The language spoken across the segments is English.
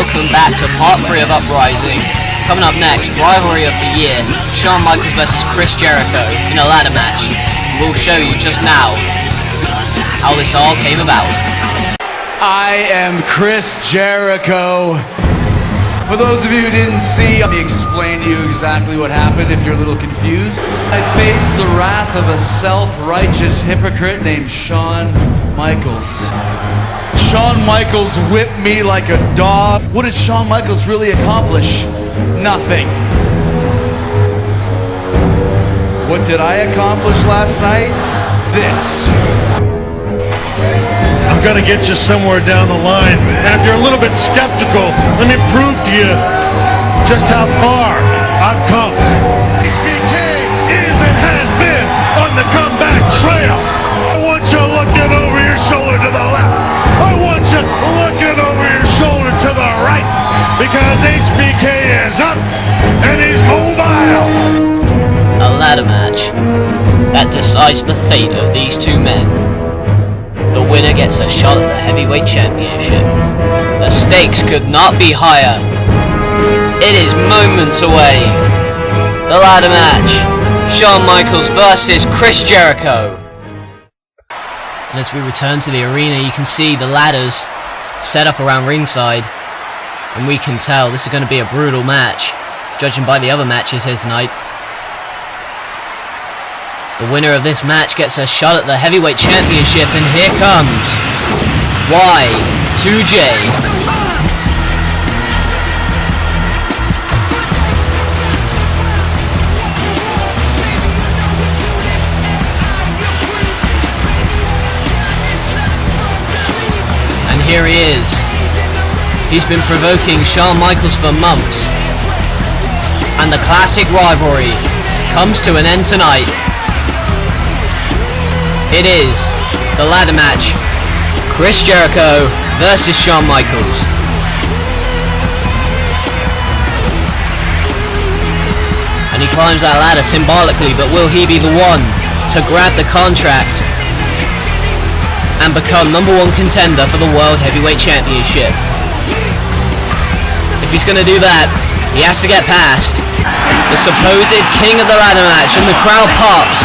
welcome back to part 3 of Uprising. Coming up next, rivalry of the year, Shawn Michaels versus Chris Jericho in a ladder match. We'll show you just now how this all came about. I am Chris Jericho. For those of you who didn't see, let me explain to you exactly what happened if you're a little confused. I faced the wrath of a self-righteous hypocrite named Shawn Michaels. Shawn Michaels whipped me like a dog. What did Shawn Michaels really accomplish? Nothing. What did I accomplish last night? This. I'm gonna get you somewhere down the line, and if you're a little bit skeptical, let me prove to you just how far I've come. HBK is and has been on the comeback trail. I want you looking over your shoulder to the left. I want you looking over your shoulder to the right, because HBK is up and he's mobile. A ladder match that decides the fate of these two men. The winner gets a shot at the heavyweight championship. The stakes could not be higher. It is moments away. The ladder match, Shawn Michaels versus Chris Jericho. And as we return to the arena, you can see the ladders set up around ringside, and we can tell this is going to be a brutal match, judging by the other matches here tonight. The winner of this match gets a shot at the heavyweight championship, and here comes Y2J. And here he is. He's been provoking Shawn Michaels for months, and the classic rivalry comes to an end tonight. It is the ladder match, Chris Jericho versus Shawn Michaels. And he climbs that ladder symbolically, but will he be the one to grab the contract and become #1 contender for the World Heavyweight Championship? If he's going to do that, he has to get past the supposed king of the ladder match, and the crowd pops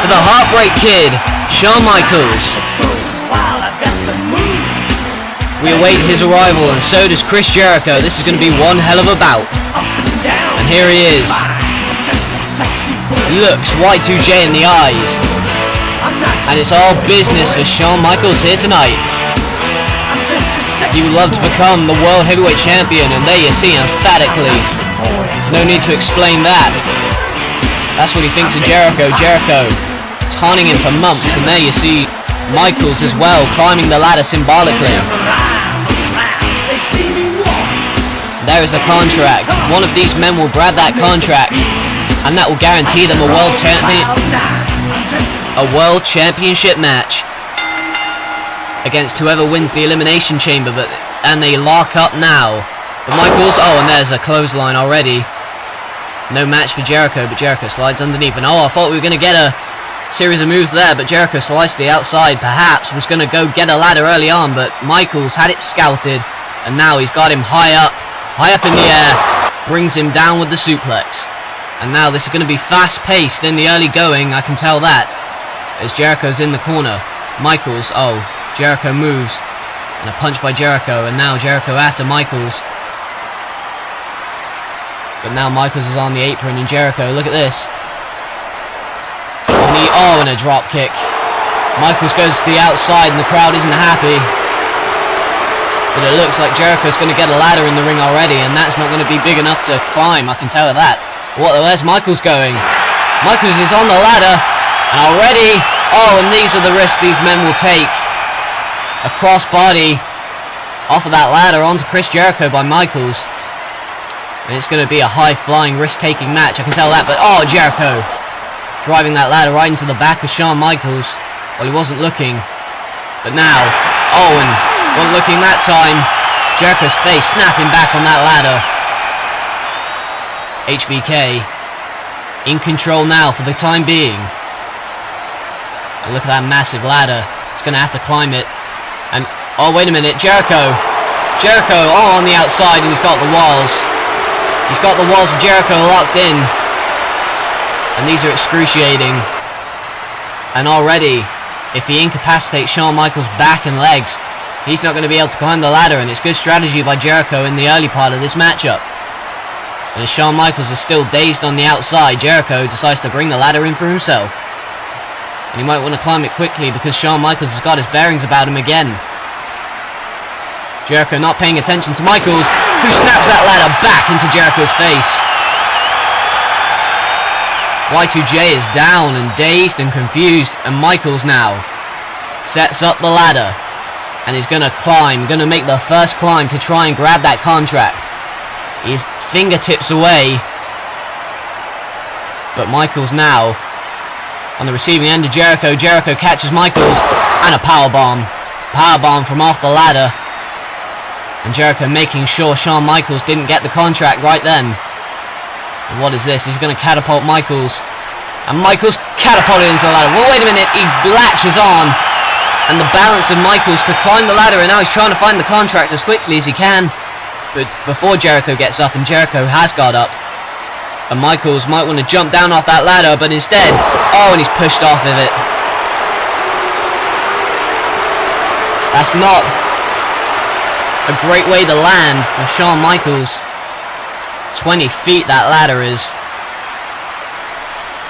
for the Heartbreak Kid, Shawn Michaels. We await his arrival, and so does Chris Jericho. This is going to be one hell of a bout. And here he is. Looks Y2J in the eyes. And it's all business for Shawn Michaels here tonight. He would love to become the World Heavyweight Champion, and there you see emphatically. No need to explain that. That's what he thinks of Jericho. Jericho taunting him for months, and there you see Michaels as well climbing the ladder symbolically. There is a contract. One of these men will grab that contract, and that will guarantee them a world championship match against whoever wins the Elimination Chamber. And they lock up now. But Michaels, and there's a clothesline already. No match for Jericho, but Jericho slides underneath, and I thought we were going to get a series of moves there, but Jericho slides to the outside. Perhaps was going to go get a ladder early on, but Michaels had it scouted, and now he's got him high up in the air, brings him down with the suplex. And now this is going to be fast paced in the early going, I can tell that, as Jericho's in the corner. Michaels, Jericho moves, and a punch by Jericho, and now Jericho after Michaels. But now Michaels is on the apron, and Jericho, look at this. And a drop kick. Michaels goes to the outside, and the crowd isn't happy. But it looks like Jericho's going to get a ladder in the ring already, and that's not going to be big enough to climb, I can tell you that. Where's Michaels going? Michaels is on the ladder, and already, and these are the risks these men will take. A crossbody off of that ladder onto Chris Jericho by Michaels. And it's going to be a high-flying, risk-taking match, I can tell that. But Jericho driving that ladder right into the back of Shawn Michaels. Well, he wasn't looking. But now, and wasn't looking that time. Jericho's face snapping back on that ladder. HBK in control now for the time being. And look at that massive ladder. He's going to have to climb it. And, wait a minute, Jericho Jericho on the outside, and he's got the walls. He's got the walls of Jericho locked in. And these are excruciating. And already, if he incapacitates Shawn Michaels' back and legs, he's not going to be able to climb the ladder, and it's good strategy by Jericho in the early part of this matchup. And as Shawn Michaels is still dazed on the outside, Jericho decides to bring the ladder in for himself. And he might want to climb it quickly because Shawn Michaels has got his bearings about him again. Jericho not paying attention to Michaels, who snaps that ladder back into Jericho's face. Y2J is down and dazed and confused, and Michaels now sets up the ladder and is going to climb, going to make the first climb to try and grab that contract. He's fingertips away, but Michaels now on the receiving end of Jericho. Jericho catches Michaels, and a powerbomb from off the ladder. And Jericho making sure Shawn Michaels didn't get the contract right then. And what is this? He's going to catapult Michaels. And Michaels catapulted into the ladder. Well, wait a minute. He latches on. And the balance of Michaels to climb the ladder. And now he's trying to find the contract as quickly as he can. But before Jericho gets up, and Jericho has got up. And Michaels might want to jump down off that ladder. But instead, oh, and he's pushed off of it. That's not a great way to land for Shawn Michaels. 20 feet that ladder is.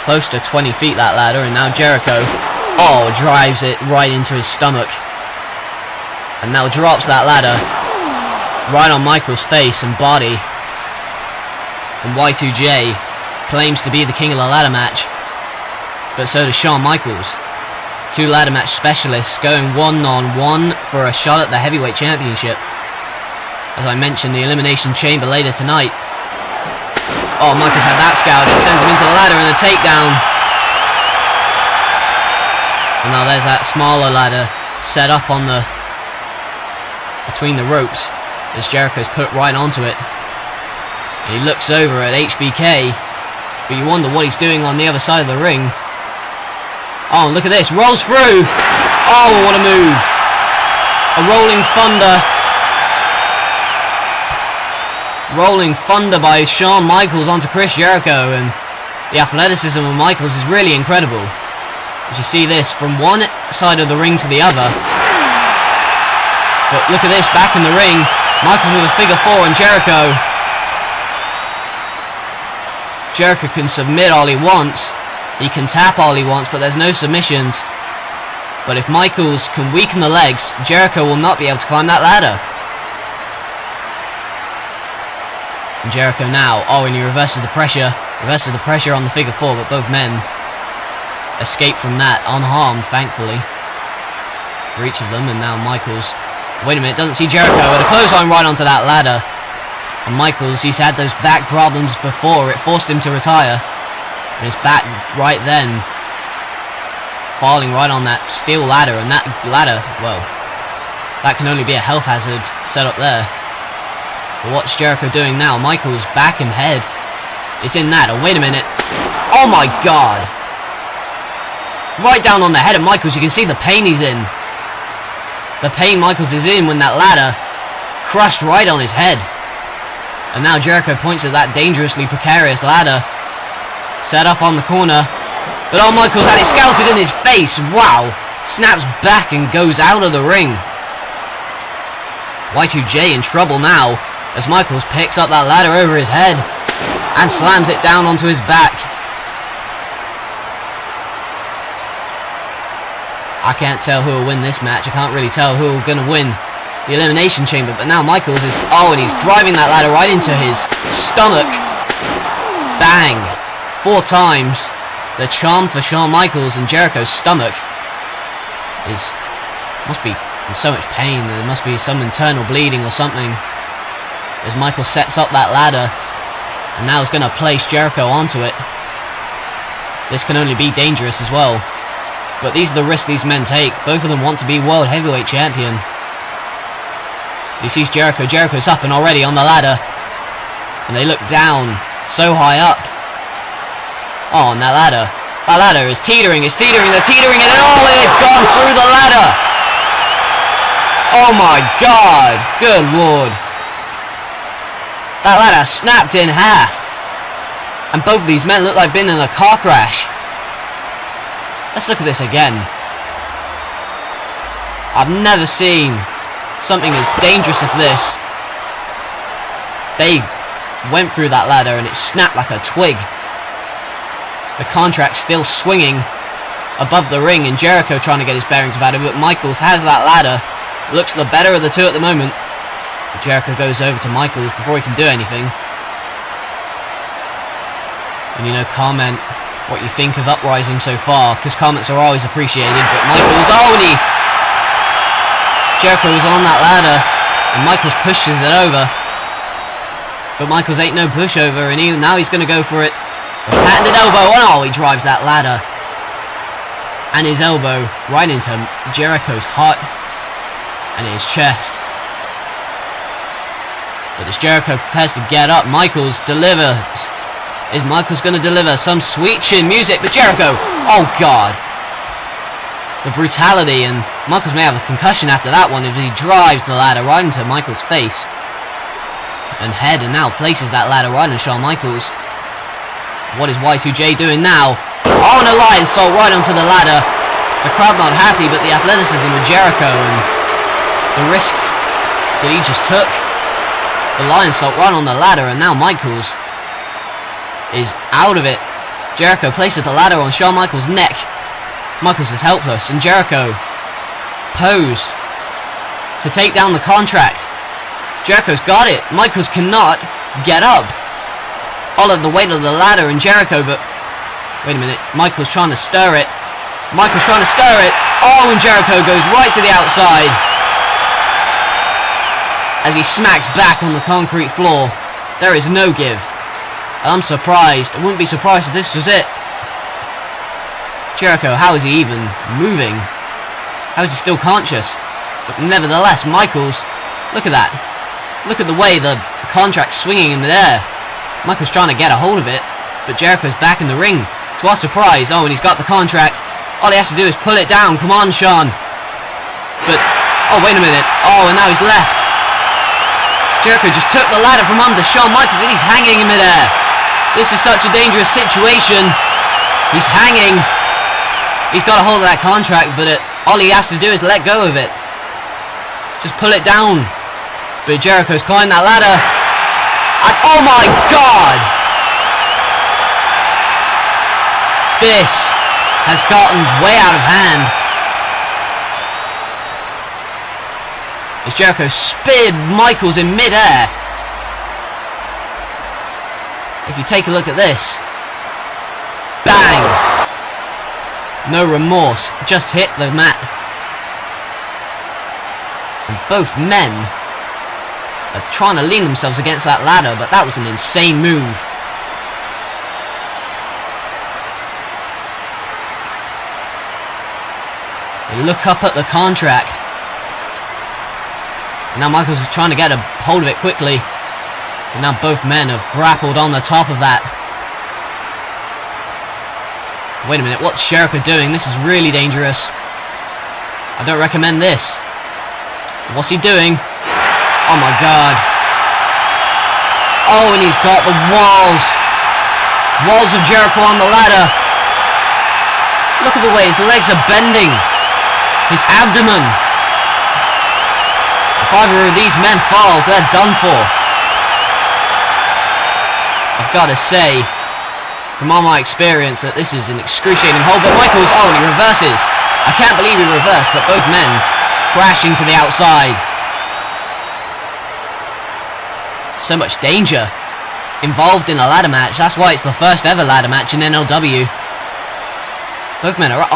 Close to 20 feet that ladder, and now Jericho, oh, drives it right into his stomach. And now drops that ladder right on Michaels' face and body. And Y2J claims to be the king of the ladder match. But so does Shawn Michaels. Two ladder match specialists going one-on-one for a shot at the heavyweight championship. As I mentioned, the Elimination Chamber later tonight. Oh, Michaels had that scouted. Sends him into the ladder and a takedown. And now there's that smaller ladder set up on the between the ropes as Jericho's put right onto it. And he looks over at HBK, but you wonder what he's doing on the other side of the ring. Oh, look at this. Rolls through. Oh, what a move. A rolling thunder. Rolling thunder by Shawn Michaels onto Chris Jericho, and the athleticism of Michaels is really incredible. As you see this from one side of the ring to the other. But look at this, back in the ring, Michaels with a figure four, and Jericho can submit all he wants, he can tap all he wants, but there's no submissions. But if Michaels can weaken the legs, Jericho will not be able to climb that ladder. And Jericho now, oh, and he reverses the pressure on the figure four, but both men escape from that unharmed, thankfully, for each of them. And now Michaels, wait a minute, doesn't see Jericho, with a clothesline right onto that ladder. And Michaels, he's had those back problems before, it forced him to retire. And his back right then, falling right on that steel ladder, and that ladder, well, that can only be a health hazard set up there. But what's Jericho doing now? Michaels' back and head is in that. Oh, wait a minute. Oh my god. Right down on the head of Michaels. You can see the pain he's in. The pain Michaels is in when that ladder crushed right on his head. And now Jericho points at that dangerously precarious ladder set up on the corner. But oh, Michaels had it scouted in his face. Wow. Snaps back and goes out of the ring. Y2J in trouble now, as Michaels picks up that ladder over his head and slams it down onto his back. I can't tell who will win this match. I can't really tell who will going to win the Elimination Chamber. But now Michaels is, oh, and he's driving that ladder right into his stomach. Bang. 4 times. The charm for Shawn Michaels, and Jericho's stomach must be in so much pain. There must be some internal bleeding or something. As Michael sets up that ladder and now is going to place Jericho onto it. This can only be dangerous as well. But these are the risks these men take. Both of them want to be World Heavyweight Champion. He sees Jericho. Jericho's up and already on the ladder. And they look down so high up. Oh, and that ladder. That ladder is teetering. It's teetering. They're teetering. And oh, they've gone through the ladder. Oh my god! Good lord. That ladder snapped in half. And both of these men look like been in a car crash. Let's look at this again. I've never seen something as dangerous as this. They went through that ladder and it snapped like a twig. The contract's still swinging above the ring and Jericho trying to get his bearings about it, but Michaels has that ladder. Looks the better of the two at the moment. But Jericho goes over to Michaels before he can do anything. And you know, comment what you think of Uprising so far, because comments are always appreciated. But Michaels, Jericho was on that ladder and Michaels pushes it over. But Michaels ain't no pushover, and now he's going to go for it. A patented elbow, and he drives that ladder. And his elbow right into Jericho's heart and his chest. But as Jericho prepares to get up, Michaels delivers. Is Michaels going to deliver some sweet chin music? But Jericho, oh god. The brutality, and Michaels may have a concussion after that one if he drives the ladder right into Michaels' face and head, and now places that ladder right on Shawn Michaels. What is Y2J doing now? Oh, and a lion salt right onto the ladder. The crowd not happy, but the athleticism of Jericho and the risks that he just took. The lion salt right on the ladder, and now Michaels is out of it. Jericho places the ladder on Shawn Michaels' neck. Michaels is helpless, and Jericho posed to take down the contract. Jericho's got it. Michaels cannot get up. All of the weight of the ladder and Jericho, but wait a minute, Michaels trying to stir it. Michaels trying to stir it. Oh, and Jericho goes right to the outside as he smacks back on the concrete floor. There is no give. I'm surprised. I wouldn't be surprised if this was it. Jericho, how is he even moving? How is he still conscious? But nevertheless, Michaels, look at that. Look at the way the contract's swinging in the air. Michaels trying to get a hold of it, but Jericho's back in the ring. To our surprise, and he's got the contract. All he has to do is pull it down. Come on, Shawn. But, wait a minute. And now he's left. Jericho just took the ladder from under Shawn Michaels and he's hanging in midair. This is such a dangerous situation. He's hanging. He's got a hold of that contract, but all he has to do is let go of it. Just pull it down. But Jericho's climbed that ladder. And oh my god! This has gotten way out of hand. As Jericho speared Michaels in mid-air. If you take a look at this. Bang! No remorse, just hit the mat. And both men are trying to lean themselves against that ladder, but that was an insane move. They look up at the contract. Now Michaels is trying to get a hold of it quickly. And now both men have grappled on the top of that. Wait a minute, what's Jericho doing? This is really dangerous. I don't recommend this. What's he doing? Oh my god. Oh, and he's got the walls of Jericho on the ladder. Look at the way his legs are bending. His abdomen. If either of these men falls, they're done for. I've got to say, from all my experience, that this is an excruciating hold. But Michaels, and he reverses. I can't believe he reversed, but both men crashing to the outside. So much danger involved in a ladder match. That's why it's the first ever ladder match in NLW. Both men are...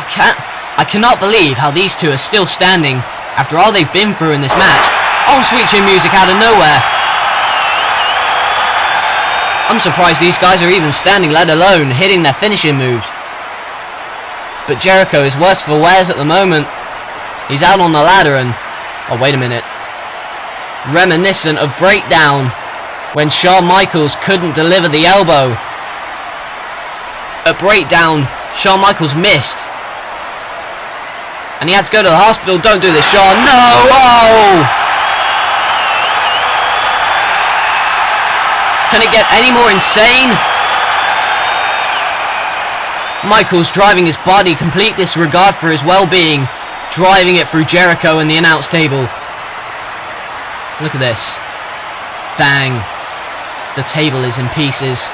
I cannot believe how these two are still standing after all they've been through in this match. Oh, sweet chin music out of nowhere. I'm surprised these guys are even standing, let alone hitting their finishing moves. But Jericho is worse for wears at the moment. He's out on the ladder and... Oh, wait a minute. Reminiscent of Breakdown, when Shawn Michaels couldn't deliver the elbow. At Breakdown, Shawn Michaels missed. And he had to go to the hospital. Don't do this, Shawn. No! Oh! Can it get any more insane? Michaels driving his body, complete disregard for his well-being, driving it through Jericho and the announce table. Look at this. Bang. The table is in pieces.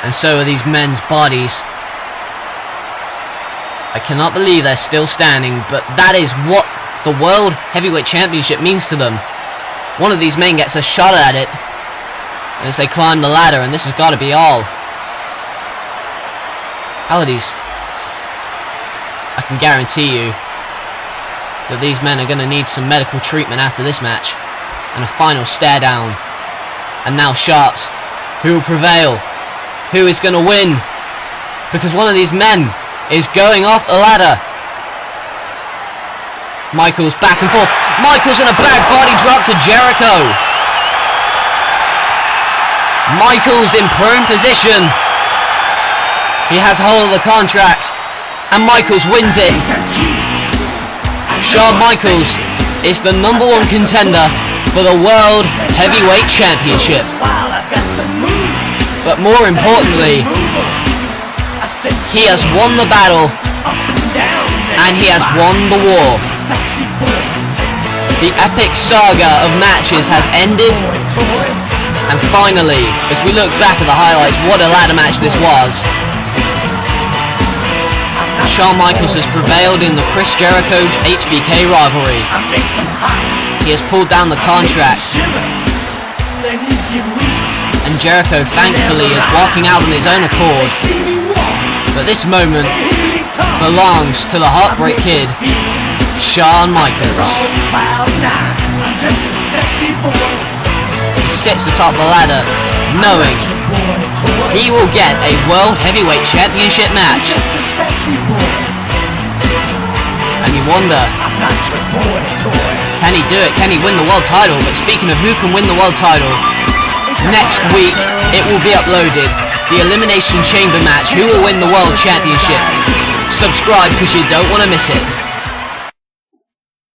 And so are these men's bodies. I cannot believe they're still standing, but that is what the World Heavyweight Championship means to them. One of these men gets a shot at it as they climb the ladder, and this has got to be all. Paladis, I can guarantee you that these men are going to need some medical treatment after this match, and a final stare down. And now Sharks, who will prevail? Who is going to win? Because one of these men is going off the ladder. Michaels back and forth. Michaels in a back body drop to Jericho. Michaels in prone position. He has hold of the contract, and Michaels wins it. Shawn Michaels is the #1 contender for the World Heavyweight Championship. But more importantly, he has won the battle, and he has won the war. The epic saga of matches has ended, and finally, as we look back at the highlights, what a ladder match this was. Shawn Michaels has prevailed in the Chris Jericho HBK rivalry. He has pulled down the contract, and Jericho thankfully is walking out on his own accord. But this moment belongs to the Heartbreak Kid, Shawn Michaels. He sits atop the ladder, knowing he will get a World Heavyweight Championship match. And you wonder, can he do it? Can he win the world title? But speaking of who can win the world title, next week it will be uploaded. The Elimination Chamber match. Who will win the World Championship? Subscribe because you don't want to miss it.